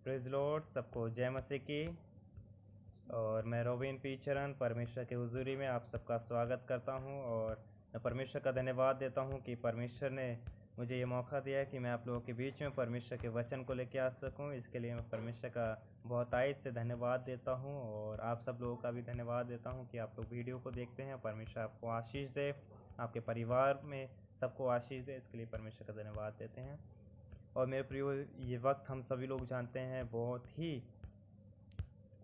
Praise Lord, सबको जय मसीह की। और मैं रोबिन पी चरण परमेश्वर के हुजूरी में आप सबका स्वागत करता हूं और मैं परमेश्वर का धन्यवाद देता हूं कि परमेश्वर ने मुझे ये मौका दिया है कि मैं आप लोगों के बीच में परमेश्वर के वचन को लेकर आ सकूं। इसके लिए मैं परमेश्वर का बहुतायत से धन्यवाद देता हूं और आप सब लोगों का भी धन्यवाद देता हूं कि आप लोग वीडियो को देखते हैं। परमेश्वर आपको आशीष दे, आपके परिवार में सबको आशीष दे, इसके लिए परमेश्वर का धन्यवाद देते हैं। और मेरे प्रियो, ये वक्त हम सभी लोग जानते हैं बहुत ही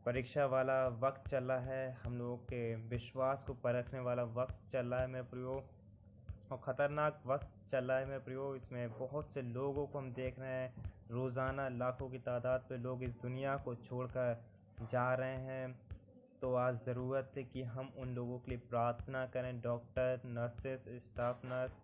परीक्षा वाला वक्त चल रहा है, हम लोगों के विश्वास को परखने वाला वक्त चल रहा है मेरे प्रियो, और ख़तरनाक वक्त चल रहा है मेरे प्रियो। इसमें बहुत से लोगों को हम देख रहे हैं, रोज़ाना लाखों की तादाद पे लोग इस दुनिया को छोड़कर जा रहे हैं। तो आज ज़रूरत है कि हम उन लोगों के लिए प्रार्थना करें, डॉक्टर, नर्सेस, स्टाफ नर्स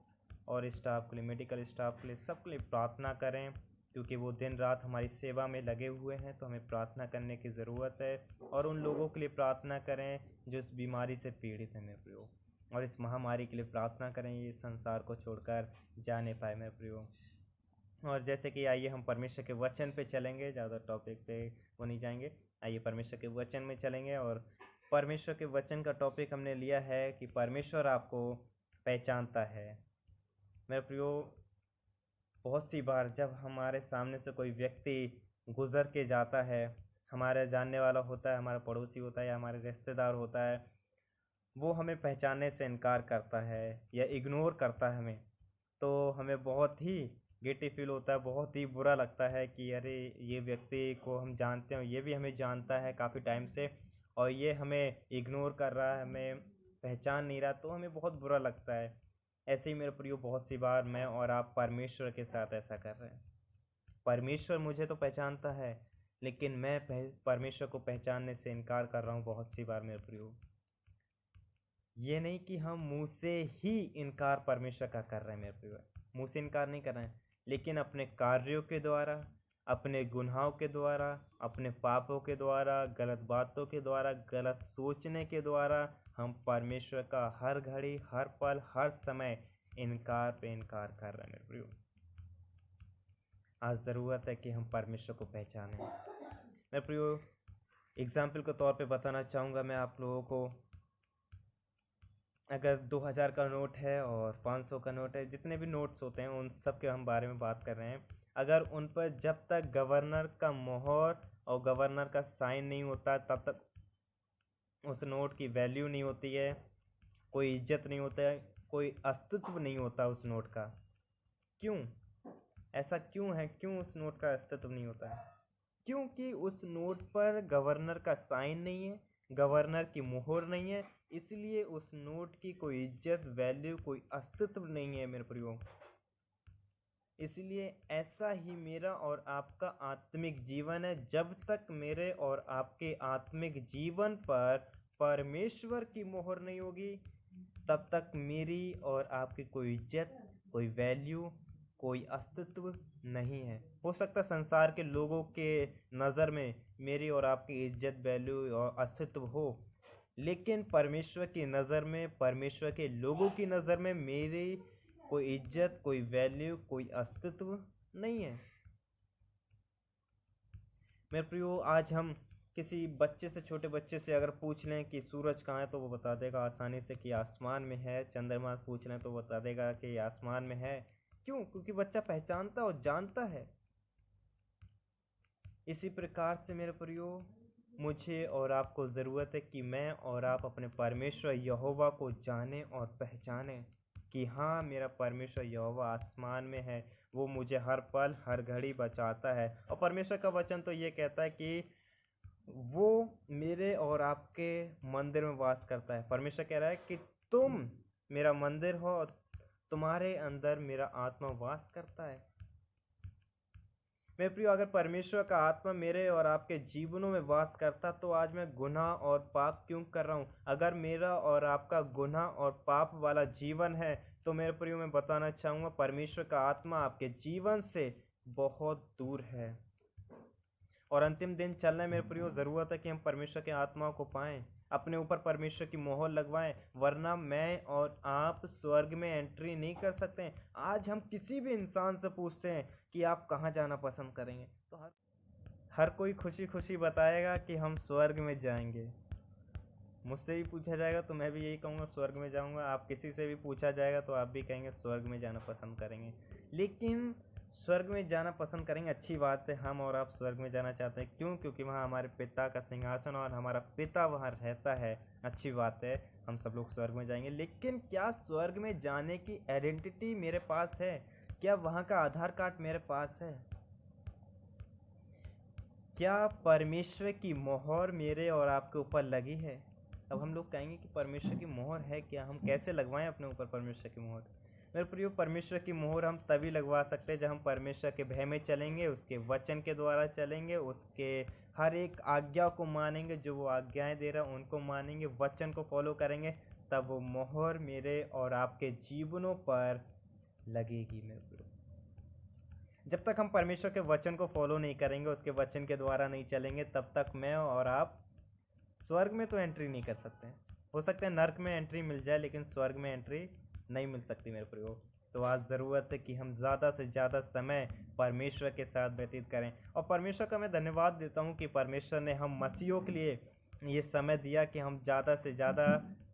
और स्टाफ के लिए, मेडिकल स्टाफ के लिए, सबके लिए प्रार्थना करें, क्योंकि वो दिन रात हमारी सेवा में लगे हुए हैं। तो हमें प्रार्थना करने की ज़रूरत है और उन लोगों के लिए प्रार्थना करें जो इस बीमारी से पीड़ित हैं मेरे प्रियो, और इस महामारी के लिए प्रार्थना करें ये संसार को छोड़कर जाने पाए मेरे प्रियो। और जैसे कि आइए हम परमेश्वर के वचन पे चलेंगे, ज़्यादा टॉपिक पे वो नहीं जाएंगे। आइए परमेश्वर के वचन में चलेंगे और परमेश्वर के वचन का टॉपिक हमने लिया है कि परमेश्वर आपको पहचानता है मेरे प्रियो। बहुत सी बार जब हमारे सामने से कोई व्यक्ति गुजर के जाता है, हमारे जानने वाला होता है, हमारा पड़ोसी होता है या हमारे रिश्तेदार होता है, वो हमें पहचानने से इनकार करता है या इग्नोर करता है हमें, तो हमें बहुत ही गिल्टी फील होता है, बहुत ही बुरा लगता है कि अरे ये व्यक्ति को हम जानते हैं, ये भी हमें जानता है काफ़ी टाइम से और ये हमें इग्नोर कर रहा है, हमें पहचान नहीं रहा, तो हमें बहुत बुरा लगता है। ऐसे ही मेरे प्रियो बहुत सी बार मैं और आप परमेश्वर के साथ ऐसा कर रहे हैं। परमेश्वर मुझे तो पहचानता है, लेकिन मैं परमेश्वर को पहचानने से इनकार कर रहा हूँ बहुत सी बार मेरे प्रियो। ये नहीं कि हम मुंह से ही इनकार परमेश्वर का कर रहे हैं मेरे प्रियो, मुंह से इनकार नहीं कर रहे हैं, लेकिन अपने कार्यों के द्वारा, अपने गुनाहों के द्वारा, अपने पापों के द्वारा, गलत बातों के द्वारा, गलत सोचने के द्वारा हम परमेश्वर का हर घड़ी, हर पल, हर समय इनकार पे इनकार कर रहे हैं मेरे प्रियो। आज ज़रूरत है कि हम परमेश्वर को पहचानें मेरे प्रियो। एग्जाम्पल के तौर पे बताना चाहूँगा मैं आप लोगों को, अगर 2000 का नोट है और 500 का नोट है, जितने भी नोट्स होते हैं उन सब के हम बारे में बात कर रहे हैं। अगर उन पर जब तक गवर्नर का मोहर और गवर्नर का साइन नहीं होता तब तक उस नोट की वैल्यू नहीं होती है, कोई इज्जत नहीं होता है, कोई अस्तित्व नहीं होता उस नोट का। क्यों ऐसा क्यों है? क्यों उस नोट का अस्तित्व नहीं होता है? क्योंकि उस नोट पर गवर्नर का साइन नहीं है, गवर्नर की मोहर नहीं है, इसलिए उस नोट की कोई इज्जत, वैल्यू, कोई अस्तित्व नहीं है मेरे प्रियो। इसलिए ऐसा ही मेरा और आपका आत्मिक जीवन है। जब तक मेरे और आपके आत्मिक जीवन पर परमेश्वर की मोहर नहीं होगी, तब तक मेरी और आपकी कोई इज्जत, कोई वैल्यू, कोई अस्तित्व नहीं है। हो सकता संसार के लोगों के नज़र में मेरी और आपकी इज्जत, वैल्यू और अस्तित्व हो, लेकिन परमेश्वर की नज़र में, परमेश्वर के लोगों की नज़र में मेरी कोई इज्जत, कोई वैल्यू, कोई अस्तित्व नहीं है मेरे प्रियो। आज हम किसी बच्चे से, छोटे बच्चे से अगर पूछ लें कि सूरज कहाँ है, तो वो बता देगा आसानी से कि आसमान में है। चंद्रमा पूछ लें तो बता देगा कि आसमान में है। क्यों? क्योंकि बच्चा पहचानता और जानता है। इसी प्रकार से मेरे प्रियो, मुझे और आपको ज़रूरत है कि मैं और आप अपने परमेश्वर यहोवा को जानें और पहचानें कि हाँ, मेरा परमेश्वर यहोवा आसमान में है, वो मुझे हर पल, हर घड़ी बचाता है। और परमेश्वर का वचन तो ये कहता है कि वो मेरे और आपके मंदिर में वास करता है। परमेश्वर कह रहा है कि तुम मेरा मंदिर हो और तुम्हारे अंदर मेरा आत्मा वास करता है। मेरे प्रियो, अगर परमेश्वर का आत्मा मेरे और आपके जीवनों में वास करता, तो आज मैं गुनाह और पाप क्यों कर रहा हूँ? अगर मेरा और आपका गुनाह और पाप वाला जीवन है, तो मेरे प्रियो मैं बताना चाहूँगा, परमेश्वर का आत्मा आपके जीवन से बहुत दूर है और अंतिम दिन चल रहे हैं मेरे प्रियो। ज़रूरत है कि हम परमेश्वर के आत्मा को पाएं, अपने ऊपर परमेश्वर की मोहर लगवाएं, वरना मैं और आप स्वर्ग में एंट्री नहीं कर सकते। आज हम किसी भी इंसान से पूछते हैं कि आप कहाँ जाना पसंद करेंगे, तो हर कोई खुशी खुशी बताएगा कि हम स्वर्ग में जाएंगे। मुझसे भी पूछा जाएगा तो मैं भी यही कहूँगा स्वर्ग में जाऊँगा। आप किसी से भी पूछा जाएगा तो आप भी कहेंगे स्वर्ग में जाना पसंद करेंगे। लेकिन स्वर्ग में जाना पसंद करेंगे, अच्छी बात है, हम और आप स्वर्ग में जाना चाहते हैं। क्यों? क्योंकि वहाँ हमारे पिता का सिंहासन और हमारा पिता वहाँ रहता है। अच्छी बात है, हम सब लोग स्वर्ग में जाएंगे। लेकिन क्या स्वर्ग में जाने की आइडेंटिटी मेरे पास है? क्या वहाँ का आधार कार्ड मेरे पास है? क्या परमेश्वर की मोहर मेरे और आपके ऊपर लगी है? अब हम लोग कहेंगे कि परमेश्वर की मोहर है क्या, हम कैसे लगवाएं अपने ऊपर परमेश्वर की मोहर? मेरे प्रियो, परमेश्वर की मोहर हम तभी लगवा सकते हैं जब हम परमेश्वर के भय में चलेंगे, उसके वचन के द्वारा चलेंगे, उसके हर एक आज्ञा को मानेंगे, जो वो आज्ञाएं दे रहा है उनको मानेंगे, वचन को फॉलो करेंगे, तब वो मोहर मेरे और आपके जीवनों पर लगेगी। मेरे प्रियो, जब तक हम परमेश्वर के वचन को फॉलो नहीं करेंगे, उसके वचन के द्वारा नहीं चलेंगे, तब तक मैं और आप स्वर्ग में तो एंट्री नहीं कर सकते। हो सकता है नर्क में एंट्री मिल जाए, लेकिन स्वर्ग में एंट्री नहीं मिल सकती मेरे प्रियो। तो आज ज़रूरत है कि हम ज़्यादा से ज़्यादा समय परमेश्वर के साथ व्यतीत करें। और परमेश्वर का मैं धन्यवाद देता हूँ कि परमेश्वर ने हम मसीहों के लिए ये समय दिया कि हम ज़्यादा से ज़्यादा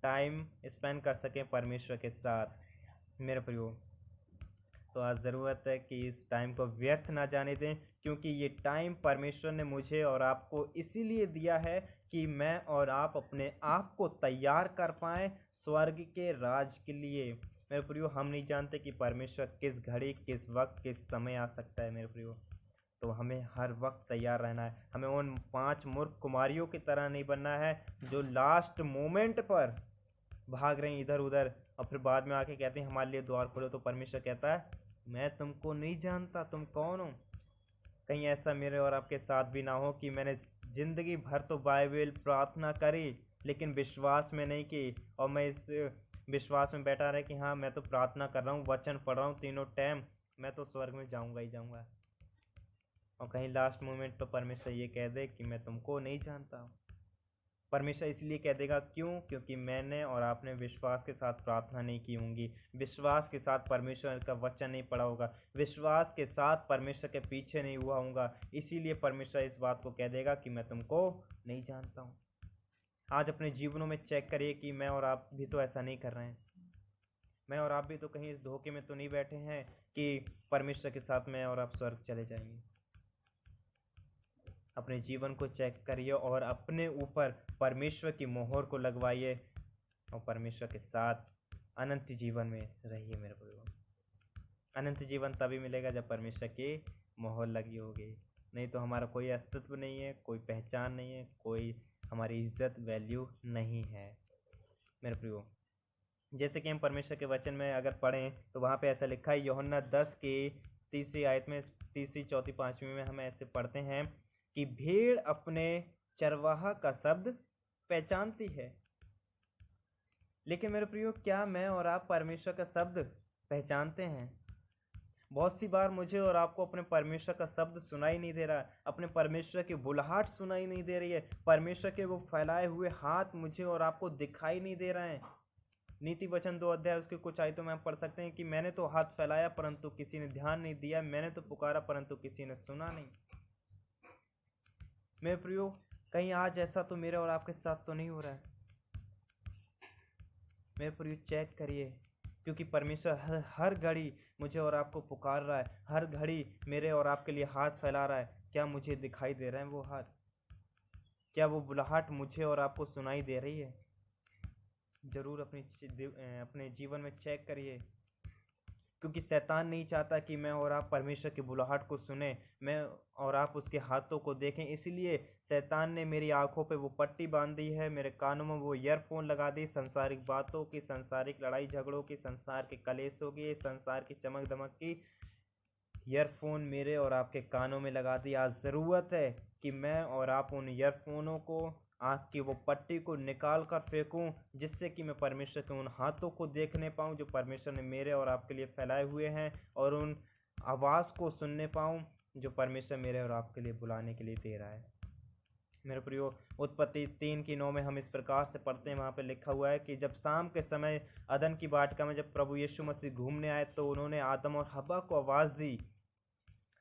टाइम स्पेंड कर सकें परमेश्वर के साथ मेरे प्रियो। तो आज ज़रूरत है कि इस टाइम को व्यर्थ ना जाने दें, क्योंकि ये टाइम परमेश्वर ने मुझे और आपको इसीलिए दिया है कि मैं और आप अपने आप को तैयार कर पाएँ स्वर्ग के राज के लिए। मेरे प्रियो, हम नहीं जानते कि परमेश्वर किस घड़ी, किस वक्त, किस समय आ सकता है मेरे प्रियो। तो हमें हर वक्त तैयार रहना है। हमें उन 5 मूर्ख कुमारियों की तरह नहीं बनना है जो लास्ट मोमेंट पर भाग रहे हैं इधर उधर और फिर बाद में आके कहते हैं हमारे लिए द्वार खोलो। तो परमेश्वर कहता है मैं तुमको नहीं जानता, तुम कौन हो? कहीं ऐसा मेरे और आपके साथ भी ना हो कि मैंने जिंदगी भर तो बाइबल प्रार्थना करी लेकिन विश्वास में नहीं की, और मैं इस विश्वास में बैठा रहा कि हाँ मैं तो प्रार्थना कर रहा हूँ, वचन पढ़ रहा हूँ तीनों टाइम, मैं तो स्वर्ग में जाऊंगा ही जाऊंगा, और कहीं लास्ट मोमेंट पर परमेश्वर ये कह दे कि मैं तुमको नहीं जानता। परमेश्वर इसलिए कह देगा, क्यों? क्योंकि मैंने और आपने विश्वास के साथ प्रार्थना नहीं की होंगी, विश्वास के साथ परमेश्वर का वचन नहीं पढ़ा होगा, विश्वास के साथ परमेश्वर के पीछे नहीं हुआ होगा। इसीलिए परमेश्वर इस बात को कह देगा कि मैं तुमको नहीं जानता हूँ। आज अपने जीवनों में चेक करिए कि मैं और आप भी तो ऐसा नहीं कर रहे हैं। मैं और आप भी तो कहीं इस धोखे में तो नहीं बैठे हैं कि परमेश्वर के साथ मैं और आप स्वर्ग चले जाएंगे। अपने जीवन को चेक करिए और अपने ऊपर परमेश्वर की मोहर को लगवाइए और परमेश्वर के साथ अनंत जीवन में रहिए मेरे प्रियो। अनंत जीवन तभी मिलेगा जब परमेश्वर की मोहर लगी होगी, नहीं तो हमारा कोई अस्तित्व नहीं है, कोई पहचान नहीं है, कोई हमारी इज्जत वैल्यू नहीं है मेरे प्रियो। जैसे कि हम परमेश्वर के वचन में अगर पढ़ें तो वहाँ पे ऐसा लिखा है, यूहन्ना 10 की 3री आयत में, 3री 4री 5वीं में हम ऐसे पढ़ते हैं कि भेड़ अपने चरवाहा का शब्द पहचानती है। लेकिन मेरे प्रियो, क्या मैं और आप परमेश्वर का शब्द पहचानते हैं? बहुत सी बार मुझे और आपको अपने परमेश्वर का शब्द सुनाई नहीं दे रहा, अपने परमेश्वर की बुलाहट सुनाई नहीं दे रही है, परमेश्वर के वो फैलाए हुए हाथ मुझे और आपको दिखाई नहीं दे रहे हैं। नीति वचन 2 अध्याय उसके कुछ आयतों में हम पढ़ सकते हैं कि मैंने तो हाथ फैलाया परंतु किसी ने ध्यान नहीं दिया, मैंने तो पुकारा परंतु किसी ने सुना नहीं। मेरे प्रियो, कहीं आज ऐसा तो मेरे और आपके साथ तो नहीं हो रहा है? मेरे प्रियो, चेक करिए, क्योंकि परमेश्वर हर घड़ी मुझे और आपको पुकार रहा है, हर घड़ी मेरे और आपके लिए हाथ फैला रहा है। क्या मुझे दिखाई दे रहे हैं वो हाथ? क्या वो बुलाहट मुझे और आपको सुनाई दे रही है? जरूर अपने जीवन में चेक करिए, क्योंकि शैतान नहीं चाहता कि मैं और आप परमेश्वर की बुलाहट को सुने, मैं और आप उसके हाथों को देखें। इसीलिए शैतान ने मेरी आंखों पे वो पट्टी बांध दी है, मेरे कानों में वो ईयरफोन लगा दी, संसारिक बातों की, संसारिक लड़ाई झगड़ों की, संसार के कलेशों की, संसार की चमक दमक की ईयरफोन मेरे और आपके कानों में लगा दी। आज ज़रूरत है कि मैं और आप उन ईयरफोनों को, आँख की वो पट्टी को निकाल कर फेंकूँ, जिससे कि मैं परमेश्वर के उन हाथों को देखने पाऊँ जो परमेश्वर ने मेरे और आपके लिए फैलाए हुए हैं, और उन आवाज़ को सुनने पाऊँ जो परमेश्वर मेरे और आपके लिए बुलाने के लिए दे रहा है मेरे प्रियो। उत्पत्ति 3:9 में हम इस प्रकार से पढ़ते हैं, वहाँ पे लिखा हुआ है कि जब शाम के समय अदन की वाटिका में जब प्रभु यीशु मसीह घूमने आए तो उन्होंने आदम और हव्वा को आवाज़ दी,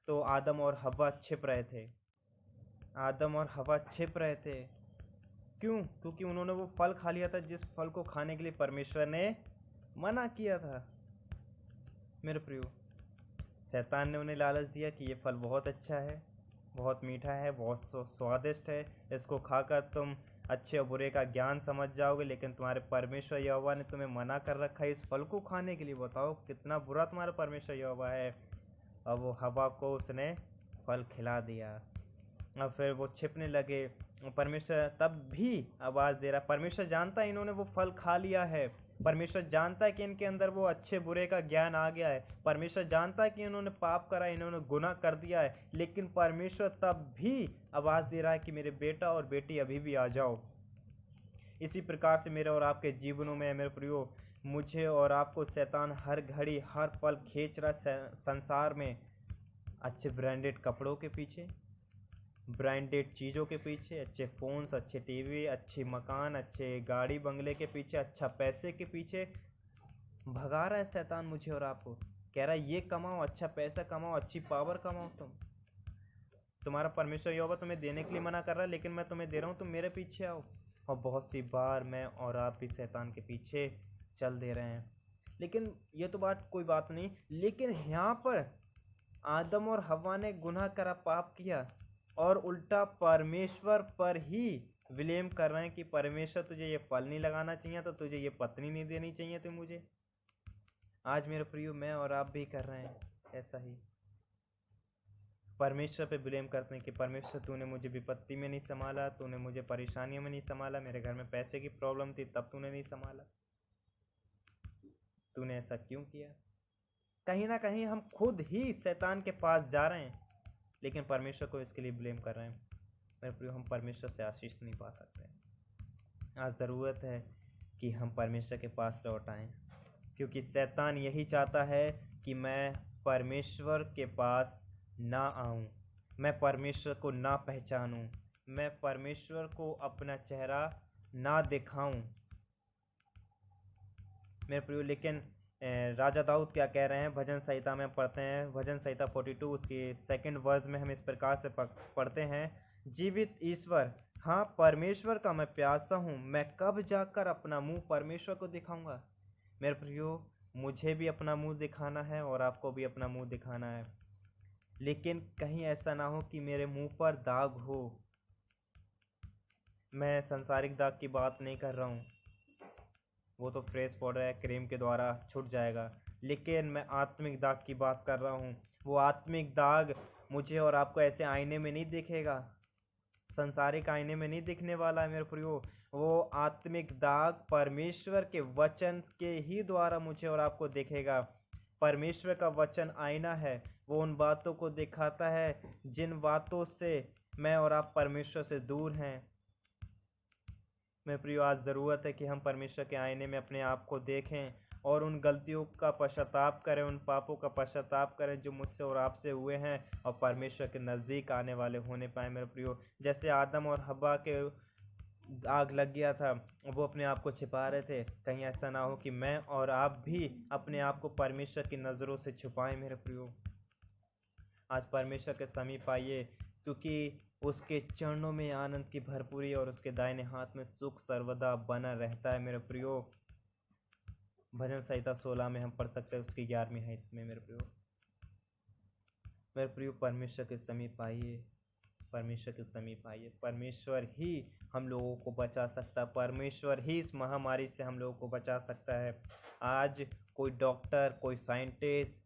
तो आदम और हव्वा छिप रहे थे। आदम और हवा छिप रहे थे। क्यों? क्योंकि उन्होंने वो फल खा लिया था जिस फल को खाने के लिए परमेश्वर ने मना किया था। मेरे प्रियो, शैतान ने उन्हें लालच दिया कि ये फल बहुत अच्छा है, बहुत मीठा है, बहुत स्वादिष्ट है, इसको खाकर तुम अच्छे और बुरे का ज्ञान समझ जाओगे। लेकिन तुम्हारे परमेश्वर यहोवा ने तुम्हें मना कर रखा है इस फल को खाने के लिए। बताओ कितना बुरा तुम्हारा परमेश्वर यहोवा है। अब वो हवा को उसने फल खिला दिया। और फिर वो छिपने लगे। परमेश्वर तब भी आवाज़ दे रहा। परमेश्वर जानता है इन्होंने वो फल खा लिया है। परमेश्वर जानता है कि इनके अंदर वो अच्छे बुरे का ज्ञान आ गया है। परमेश्वर जानता है कि इन्होंने पाप करा, इन्होंने गुनाह कर दिया है। लेकिन परमेश्वर तब भी आवाज़ दे रहा है कि मेरे बेटा और बेटी अभी भी आ जाओ। इसी प्रकार से मेरे और आपके जीवनों में मेरे प्रियो, मुझे और आपको शैतान हर घड़ी हर पल खींच रहा है संसार में अच्छे ब्रांडेड कपड़ों के पीछे, ब्रांडेड चीज़ों के पीछे, अच्छे फ़ोन्स, अच्छे टीवी, अच्छे मकान, अच्छे गाड़ी बंगले के पीछे, अच्छा पैसे के पीछे भगा रहा है शैतान मुझे और आपको। कह रहा है ये कमाओ, अच्छा पैसा कमाओ, अच्छी पावर कमाओ। तुम्हारा परमेश्वर यहोवा तुम्हें देने के लिए मना कर रहा है, लेकिन मैं तुम्हें दे रहा हूँ, तुम मेरे पीछे आओ। और बहुत सी बार मैं और आप भी शैतान के पीछे चल दे रहे हैं। लेकिन ये तो कोई बात नहीं। लेकिन यहाँ पर आदम और हव्वा ने गुनाह करा, पाप किया, और उल्टा परमेश्वर पर ही ब्लेम कर रहे हैं कि परमेश्वर तुझे ये फल नहीं लगाना चाहिए था, तुझे ये पत्नी नहीं देनी चाहिए थी मुझे। आज मेरे प्रियो, मैं और आप भी कर रहे हैं ऐसा ही। परमेश्वर पे ब्लेम करते हैं कि परमेश्वर तूने मुझे विपत्ति में नहीं संभाला, तूने मुझे परेशानियों में नहीं संभाला, मेरे घर में पैसे की प्रॉब्लम थी तब तूने नहीं संभाला, तूने ऐसा क्यों किया। कहीं ना कहीं हम खुद ही शैतान के पास जा रहे हैं, लेकिन परमेश्वर को इसके लिए ब्लेम कर रहे हैं। मेरे प्रियो, हम परमेश्वर से आशीष नहीं पा सकते। आज ज़रूरत है कि हम परमेश्वर के पास लौट आएं, क्योंकि शैतान यही चाहता है कि मैं परमेश्वर के पास ना आऊं, मैं परमेश्वर को ना पहचानूं, मैं परमेश्वर को अपना चेहरा ना दिखाऊं। मेरे प्रियो, लेकिन राजा दाऊद क्या कह रहे हैं भजन संहिता में पढ़ते हैं, भजन संहिता 42 उसके सेकंड वर्स में हम इस प्रकार से पढ़ते हैं। जीवित ईश्वर, हाँ परमेश्वर का मैं प्यासा हूँ, मैं कब जाकर अपना मुंह परमेश्वर को दिखाऊंगा। मेरे प्रियो, मुझे भी अपना मुंह दिखाना है और आपको भी अपना मुंह दिखाना है, लेकिन कहीं ऐसा ना हो कि मेरे मुंह पर दाग हो। मैं सांसारिक दाग की बात नहीं कर रहा हूँ, वो तो फ्रेश पाउडर है, क्रीम के द्वारा छूट जाएगा। लेकिन मैं आत्मिक दाग की बात कर रहा हूँ। वो आत्मिक दाग मुझे और आपको ऐसे आईने में नहीं दिखेगा, संसारिक आईने में नहीं दिखने वाला है मेरे प्रियो। वो आत्मिक दाग परमेश्वर के वचन के ही द्वारा मुझे और आपको दिखेगा। परमेश्वर का वचन आईना है, वो उन बातों को दिखाता है जिन बातों से मैं और आप परमेश्वर से दूर हैं। मेरे प्रियो, आज ज़रूरत है कि हम परमेश्वर के आईने में अपने आप को देखें और उन गलतियों का पश्चाताप करें, उन पापों का पश्चाताप करें जो मुझसे और आपसे हुए हैं, और परमेश्वर के नज़दीक आने वाले होने पाए। मेरे प्रियो, जैसे आदम और हव्वा के आग लग गया था, वो अपने आप को छिपा रहे थे, कहीं ऐसा ना हो कि मैं और आप भी अपने आप को परमेश्वर की नज़रों से छुपाएं। मेरे प्रियो, आज परमेश्वर के समीप आइए, क्योंकि उसके चरणों में आनंद की भरपूरी और उसके दाहिने हाथ में सुख सर्वदा बना रहता है। मेरे प्रियो, भजन संहिता 16 में हम पढ़ सकते हैं उसकी 11वीं आयत में। मेरे प्रियो, परमेश्वर के समीप आइए, परमेश्वर के समीप आइए। परमेश्वर ही हम लोगों को बचा सकता है, परमेश्वर ही इस महामारी से हम लोगों को बचा सकता है। आज कोई डॉक्टर, कोई साइंटिस्ट,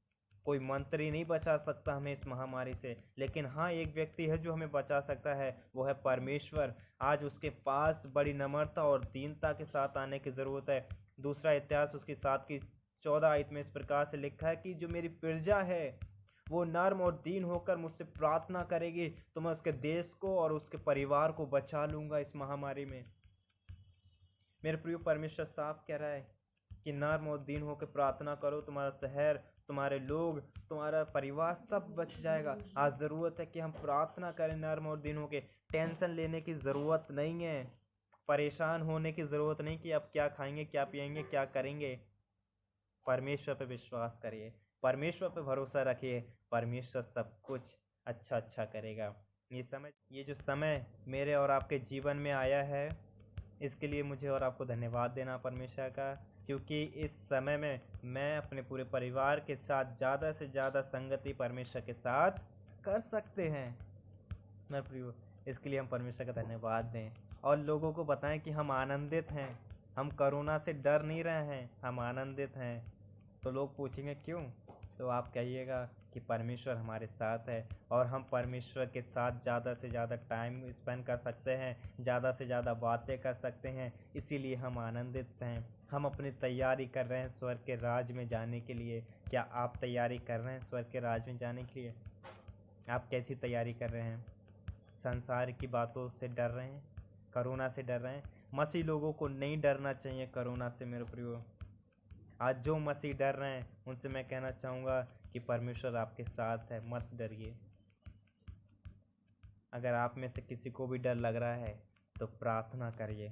कोई मंत्री नहीं बचा सकता हमें इस महामारी से, लेकिन हाँ, एक व्यक्ति है जो हमें बचा सकता है, वो है परमेश्वर। आज उसके पास बड़ी नम्रता और दीनता के साथ आने की ज़रूरत है। दूसरा इतिहास उसकी 7 की 14 आयत में इस प्रकार से लिखा है कि जो मेरी प्रजा है वो नर्म और दीन होकर मुझसे प्रार्थना करेगी, तो मैं उसके देश को और उसके परिवार को बचा लूँगा इस महामारी में। मेरे प्रिय, परमेश्वर साफ कह रहा है कि नर्म और दीन होकर प्रार्थना करो, तुम्हारा शहर, तुम्हारे लोग, तुम्हारा परिवार सब बच जाएगा। आज ज़रूरत है कि हम प्रार्थना करें नर्म और दीन होकर। टेंशन लेने की ज़रूरत नहीं है, परेशान होने की ज़रूरत नहीं कि अब क्या खाएंगे, क्या पिएंगे, क्या करेंगे। परमेश्वर पे विश्वास करिए, परमेश्वर पे भरोसा रखिए, परमेश्वर सब कुछ अच्छा अच्छा करेगा। ये जो समय मेरे और आपके जीवन में आया है, इसके लिए मुझे और आपको धन्यवाद देना परमेश्वर का, क्योंकि इस समय में मैं अपने पूरे परिवार के साथ ज़्यादा से ज़्यादा संगति परमेश्वर के साथ कर सकते हैं। मेरे प्रियो, इसके लिए हम परमेश्वर का धन्यवाद दें और लोगों को बताएं कि हम आनंदित हैं, हम कोरोना से डर नहीं रहे हैं, हम आनंदित हैं। तो लोग पूछेंगे क्यों, तो आप कहिएगा कि परमेश्वर हमारे साथ है और हम परमेश्वर के साथ ज़्यादा से ज़्यादा टाइम स्पेंड कर सकते हैं, ज़्यादा से ज़्यादा बातें कर सकते हैं, इसीलिए हम आनंदित हैं। हम अपनी तैयारी कर रहे हैं स्वर्ग के राज में जाने के लिए। क्या आप तैयारी कर रहे हैं स्वर्ग के राज में जाने के लिए? आप कैसी तैयारी कर रहे हैं? संसार की बातों से डर रहे हैं, कोरोना से डर रहे हैं? मसीह लोगों को नहीं डरना चाहिए कोरोना से मेरे प्रियो। आज जो मसीह डर रहे हैं उनसे मैं कहना चाहूँगा कि परमेश्वर आपके साथ है, मत डरिए। अगर आप में से किसी को भी डर लग रहा है तो प्रार्थना करिए,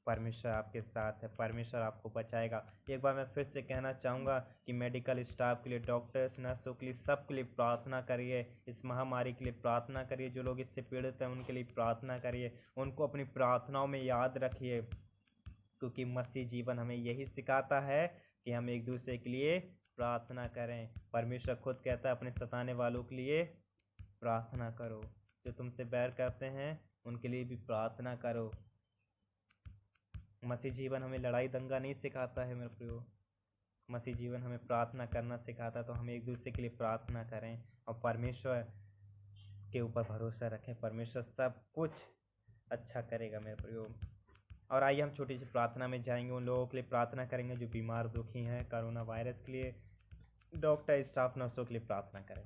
परमेश्वर आपके साथ है, परमेश्वर आपको बचाएगा। एक बार मैं फिर से कहना चाहूँगा कि मेडिकल स्टाफ के लिए, डॉक्टर्स, नर्सों के लिए, सब के लिए प्रार्थना करिए। इस महामारी के लिए प्रार्थना करिए। जो लोग इससे पीड़ित हैं उनके लिए प्रार्थना करिए, उनको अपनी प्रार्थनाओं में याद रखिए, क्योंकि मसीह जीवन हमें यही सिखाता है कि हम एक दूसरे के लिए प्रार्थना करें। परमेश्वर खुद कहता है अपने सताने वालों के लिए प्रार्थना करो, जो तुमसे बैर करते हैं उनके लिए भी प्रार्थना करो। मसीह जीवन हमें लड़ाई दंगा नहीं सिखाता है मेरे प्रियो, मसीह जीवन हमें प्रार्थना करना सिखाता है। तो हम एक दूसरे के लिए प्रार्थना करें और परमेश्वर के ऊपर भरोसा रखें, परमेश्वर सब कुछ अच्छा करेगा मेरे प्रियो। और आइए हम छोटी सी प्रार्थना में जाएंगे। उन लोगों के लिए प्रार्थना करेंगे जो बीमार दुखी हैं कोरोना वायरस के लिए, डॉक्टर, स्टाफ, नर्सों के लिए प्रार्थना करें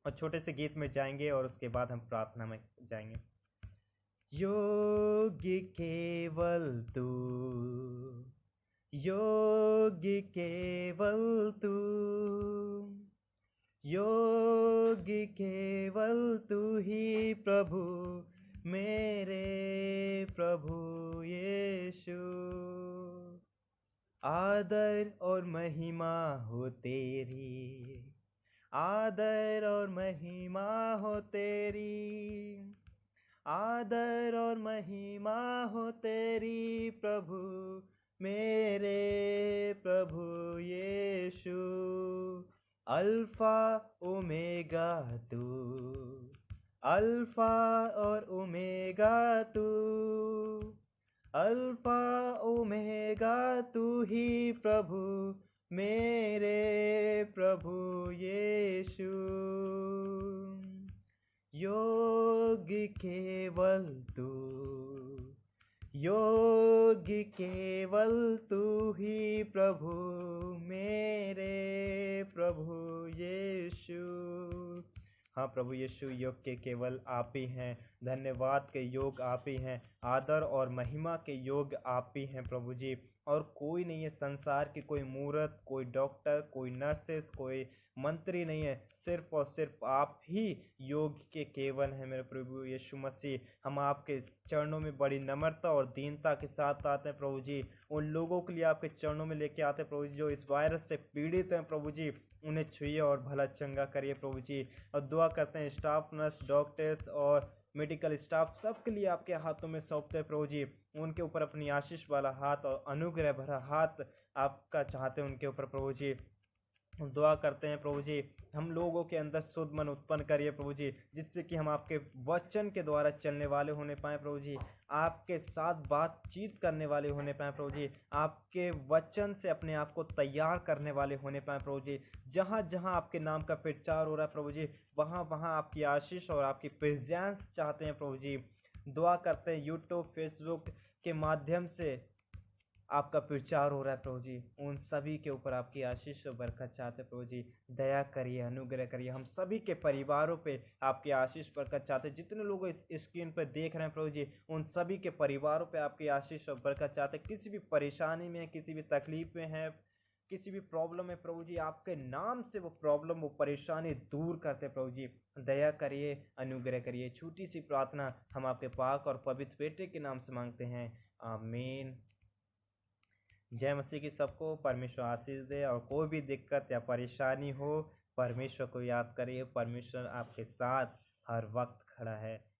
और छोटे से गीत में जाएंगे और उसके बाद हम प्रार्थना में जाएंगे। योग्य केवल तू, योग्य केवल तू, योग्य केवल तू ही प्रभु, मेरे प्रभु यीशु। आदर और महिमा हो तेरी, आदर और महिमा हो तेरी, आदर और महिमा हो तेरी प्रभु, मेरे प्रभु यीशु। अल्फा ओमेगा तू, अल्फा और ओमेगा तू, अल्फा ओमेगा तू ही प्रभु, मेरे प्रभु यीशु। योग्य केवल तू, योग्य केवल तू ही प्रभु, मेरे प्रभु यीशु। हाँ प्रभु यीशु, योग्य केवल आप ही हैं, धन्यवाद के योग आप ही हैं, आदर और महिमा के योग आप ही हैं प्रभु जी। और कोई नहीं है संसार की, कोई मूर्त, कोई डॉक्टर, कोई नर्सेस, कोई मंत्री नहीं है, सिर्फ और सिर्फ आप ही योग के केवल हैं मेरे प्रभु यीशु मसीह। हम आपके चरणों में बड़ी नम्रता और दीनता के साथ आते हैं प्रभु जी। उन लोगों के लिए आपके चरणों में लेके आते हैं प्रभु जी जो इस वायरस से पीड़ित हैं प्रभु जी, उन्हें छुइए और भला चंगा करिए प्रभु जी। और दुआ करते हैं स्टाफ, नर्स, डॉक्टर्स और मेडिकल स्टाफ सबके लिए आपके हाथों में सौंपते हैं प्रभु जी। उनके ऊपर अपनी आशीष वाला हाथ और अनुग्रह भरा हाथ आपका चाहते हैं उनके ऊपर प्रभु जी। दुआ करते हैं प्रभु जी, हम लोगों के अंदर शुद्ध मन उत्पन्न करिए प्रभु जी, जिससे कि हम आपके वचन के द्वारा चलने वाले होने पाए प्रभु जी, आपके साथ बातचीत करने वाले होने पाए प्रभु जी, आपके वचन से अपने आप को तैयार करने वाले होने पाए प्रभु जी। जहाँ जहाँ आपके नाम का प्रचार हो रहा है प्रभु जी, वहाँ वहाँ आपकी आशीष और आपकी प्रेजेंस चाहते हैं प्रभु जी। दुआ करते हैं यूट्यूब, फेसबुक के माध्यम से आपका प्रचार हो रहा है प्रभु जी, उन सभी के ऊपर आपकी आशीष और बरकत चाहते हैं प्रभु जी। दया करिए, अनुग्रह करिए, हम सभी के परिवारों पे आपकी आशीष बरकत चाहते हैं। जितने लोग इस स्क्रीन पर देख रहे हैं प्रभु जी, उन सभी के परिवारों पे आपकी आशीष और बरकत चाहते हैं। किसी भी परेशानी में, किसी भी तकलीफ में है, किसी भी प्रॉब्लम है प्रभु जी, आपके नाम से वो प्रॉब्लम, वो परेशानी दूर करते प्रभु जी। दया करिए, अनुग्रह करिए। छोटी सी प्रार्थना हम आपके पाक और पवित्र बेटे के नाम से मांगते हैं, आमीन। जय मसीह की सबको परमेश्वर आशीष दे। और कोई भी दिक्कत या परेशानी हो, परमेश्वर को याद करिए, परमेश्वर आपके साथ हर वक्त खड़ा है।